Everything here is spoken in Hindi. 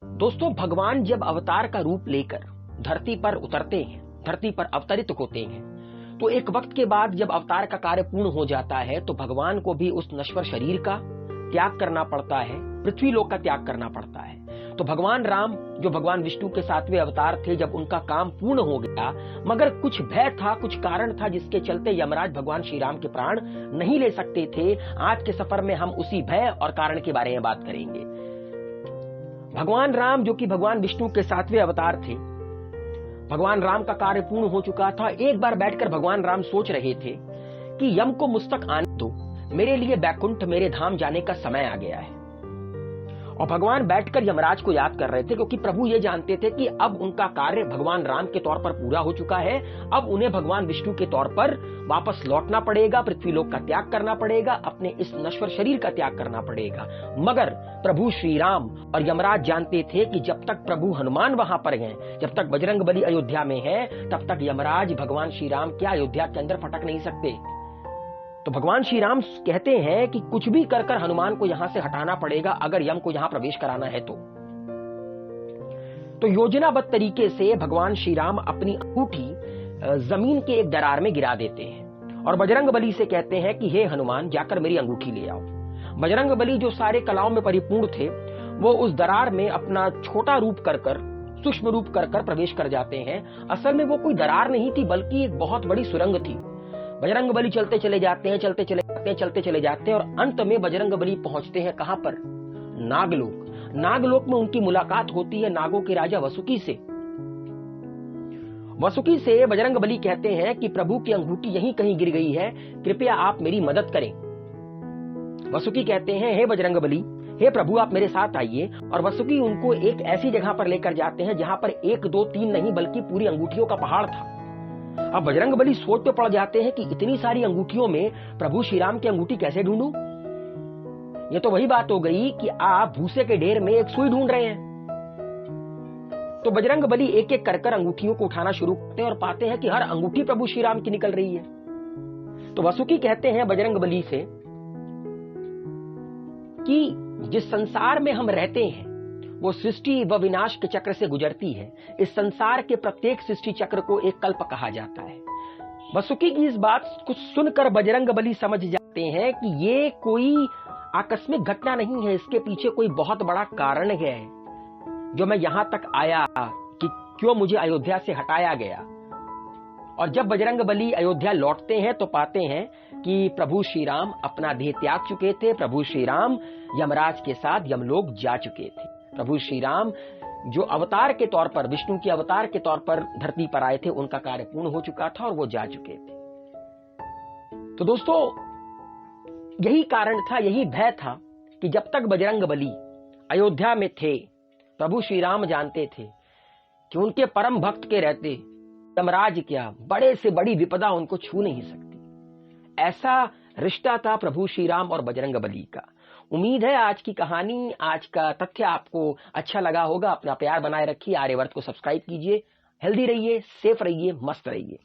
दोस्तों, भगवान जब अवतार का रूप लेकर धरती पर उतरते हैं, धरती पर अवतरित होते हैं, तो एक वक्त के बाद जब अवतार का कार्य पूर्ण हो जाता है तो भगवान को भी उस नश्वर शरीर का त्याग करना पड़ता है, पृथ्वी लोक का त्याग करना पड़ता है। तो भगवान राम जो भगवान विष्णु के 7वें अवतार थे, जब उनका काम पूर्ण हो गया, मगर कुछ भय था, कुछ कारण था जिसके चलते यमराज भगवान श्री राम के प्राण नहीं ले सकते थे। आज के सफर में हम उसी भय और कारण के बारे में बात करेंगे। भगवान राम जो कि भगवान विष्णु के 7वें अवतार थे, भगवान राम का कार्य पूर्ण हो चुका था। एक बार बैठकर भगवान राम सोच रहे थे कि यम को मुझ तक आने दो, मेरे लिए बैकुंठ, मेरे धाम जाने का समय आ गया है। और भगवान बैठकर यमराज को याद कर रहे थे, क्योंकि प्रभु ये जानते थे कि अब उनका कार्य भगवान राम के तौर पर पूरा हो चुका है। अब उन्हें भगवान विष्णु के तौर पर वापस लौटना पड़ेगा, पृथ्वी लोक का त्याग करना पड़ेगा, अपने इस नश्वर शरीर का त्याग करना पड़ेगा। मगर प्रभु श्री राम और यमराज जानते थे कि जब तक प्रभु हनुमान वहां पर हैं, जब तक बजरंगबली अयोध्या में है, तब तक यमराज भगवान श्री राम क्या अयोध्या के अंदर फटक नहीं सकते। तो भगवान श्री राम कहते हैं कि कुछ भी कर कर हनुमान को यहां से हटाना पड़ेगा, अगर यम को यहां प्रवेश कराना है तो योजनाबद्ध तरीके से भगवान श्री राम अपनी अंगूठी जमीन के एक दरार में गिरा देते हैं और बजरंगबली से कहते हैं कि हे हनुमान, जाकर मेरी अंगूठी ले आओ। बजरंगबली जो सारे कलाओं में परिपूर्ण थे, वो उस दरार में अपना छोटा रूप कर कर, सूक्ष्म रूप कर कर प्रवेश कर जाते हैं। असल में वो कोई दरार नहीं थी, बल्कि एक बहुत बड़ी सुरंग थी। बजरंगबली चलते चले जाते हैं, चलते चले जाते हैं और अंत में बजरंगबली पहुंचते हैं कहां पर? नागलोक। नागलोक में उनकी मुलाकात होती है नागों के राजा वसुकी से। वसुकी से बजरंगबली कहते हैं कि प्रभु की अंगूठी यहीं कहीं गिर गई है, कृपया आप मेरी मदद करें। वसुकी कहते हैं, हे बजरंगबली, हे प्रभु, आप मेरे साथ आइए। और वसुकी उनको एक ऐसी जगह पर लेकर जाते हैं जहां पर 1 2 3 नहीं, बल्कि पूरी अंगूठियों का पहाड़ था। अब बजरंगबली सोच पे पड़ जाते हैं कि इतनी सारी अंगूठियों में प्रभु श्री राम की अंगूठी कैसे ढूंढूं? ये तो वही बात हो गई कि आप भूसे के ढेर में एक सुई ढूंढ रहे हैं। तो बजरंगबली एक एक कर अंगूठियों को उठाना शुरू करते हैं और पाते हैं कि हर अंगूठी प्रभु श्री राम की निकल रही है। तो वसुकी कहते हैं बजरंगबली से कि जिस संसार में हम रहते हैं वो सृष्टि व विनाश के चक्र से गुजरती है। इस संसार के प्रत्येक सृष्टि चक्र को एक कल्प कहा जाता है। वसुकी की इस बात को सुनकर बजरंगबली समझ जाते हैं कि ये कोई आकस्मिक घटना नहीं है, इसके पीछे कोई बहुत बड़ा कारण है जो मैं यहां तक आया, कि क्यों मुझे अयोध्या से हटाया गया। और जब बजरंगबली अयोध्या लौटते हैं तो पाते हैं कि प्रभु श्री राम अपना देह त्याग चुके थे। प्रभु श्री राम यमराज के साथ यमलोक जा चुके थे। प्रभु श्री राम जो अवतार के तौर पर, विष्णु के अवतार के तौर पर धरती पर आए थे, उनका कार्य पूर्ण हो चुका था और वो जा चुके थे। तो दोस्तों, यही कारण था, यही भय था कि जब तक बजरंगबली अयोध्या में थे, प्रभु श्री राम जानते थे कि उनके परम भक्त के रहते यमराज क्या बड़े से बड़ी विपदा उनको छू नहीं सकती। ऐसा रिश्ता था प्रभु श्री राम और बजरंगबली का। उम्मीद है आज की कहानी, आज का तथ्य आपको अच्छा लगा होगा। अपना प्यार बनाए रखिए, आर्यवर्त को सब्सक्राइब कीजिए। हेल्दी रहिए, सेफ रहिए, मस्त रहिए।